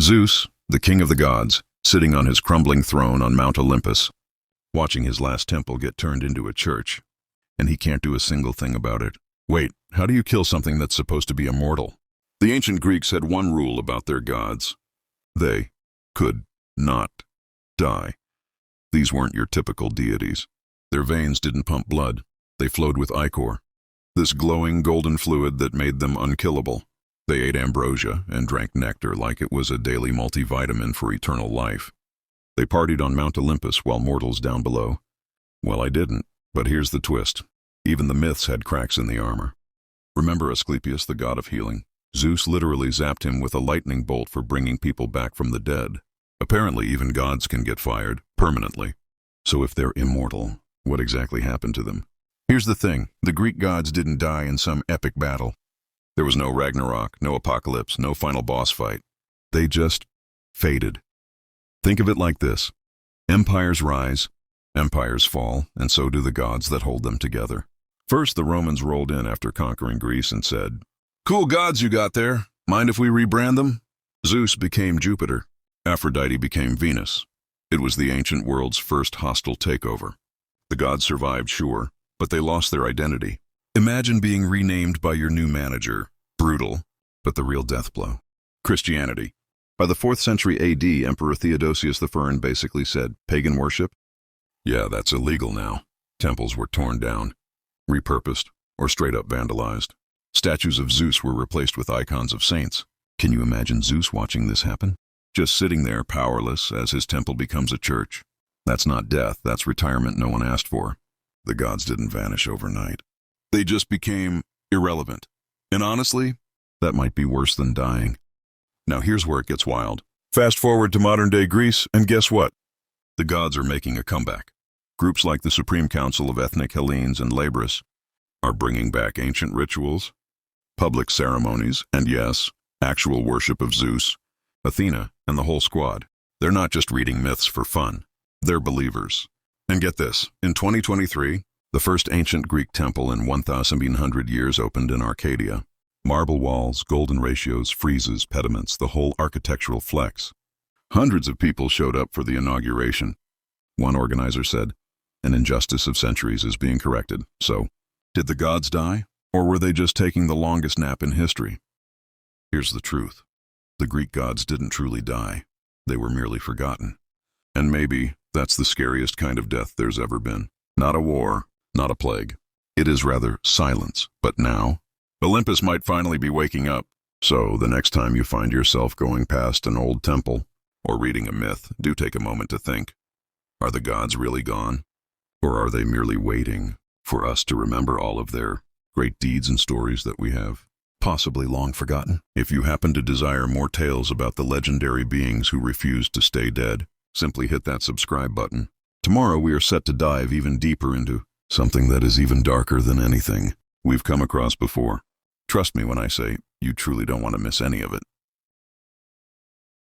Zeus, the king of the gods, sitting on his crumbling throne on Mount Olympus, watching his last temple get turned into a church, and he can't do a single thing about it. Wait, how do you kill something that's supposed to be immortal? The ancient Greeks had one rule about their gods. They could not die. These weren't your typical deities. Their veins didn't pump blood. They flowed with ichor, this glowing golden fluid that made them unkillable. They ate ambrosia and drank nectar like it was a daily multivitamin for eternal life. They partied on Mount Olympus while mortals down below. Well, I didn't, but here's the twist. Even the myths had cracks in the armor. Remember Asclepius, the god of healing? Zeus literally zapped him with a lightning bolt for bringing people back from the dead. Apparently, even gods can get fired, permanently. So if they're immortal, what exactly happened to them? Here's the thing, the Greek gods didn't die in some epic battle. There was no Ragnarok, no apocalypse, no final boss fight. They just faded. Think of it like this. Empires rise, empires fall, and so do the gods that hold them together. First, the Romans rolled in after conquering Greece and said, "Cool gods you got there. Mind if we rebrand them?" Zeus became Jupiter. Aphrodite became Venus. It was the ancient world's first hostile takeover. The gods survived, sure, but they lost their identity. Imagine being renamed by your new manager. Brutal, but the real death blow. Christianity. By the 4th century AD, Emperor Theodosius I basically said, pagan worship? Yeah, that's illegal now. Temples were torn down, repurposed, or straight up vandalized. Statues of Zeus were replaced with icons of saints. Can you imagine Zeus watching this happen? Just sitting there, powerless, as his temple becomes a church. That's not death, that's retirement no one asked for. The gods didn't vanish overnight. They just became irrelevant. And honestly, that might be worse than dying. Now here's where it gets wild. Fast forward to modern-day Greece, and guess what? The gods are making a comeback. Groups like the Supreme Council of Ethnic Hellenes and Labris are bringing back ancient rituals, public ceremonies, and yes, actual worship of Zeus, Athena, and the whole squad. They're not just reading myths for fun. They're believers. And get this, in 2023, the first ancient Greek temple in 1,700 years opened in Arcadia. Marble walls, golden ratios, friezes, pediments, the whole architectural flex. Hundreds of people showed up for the inauguration. One organizer said, "An injustice of centuries is being corrected." So, did the gods die, or were they just taking the longest nap in history? Here's the truth. The Greek gods didn't truly die. They were merely forgotten. And maybe that's the scariest kind of death there's ever been. Not a war, not a plague. It is rather silence. But now, Olympus might finally be waking up. So the next time you find yourself going past an old temple or reading a myth, do take a moment to think. Are the gods really gone? Or are they merely waiting for us to remember all of their great deeds and stories that we have possibly long forgotten? If you happen to desire more tales about the legendary beings who refused to stay dead, simply hit that subscribe button. Tomorrow we are set to dive even deeper into something that is even darker than anything we've come across before. Trust me when I say you truly don't want to miss any of it.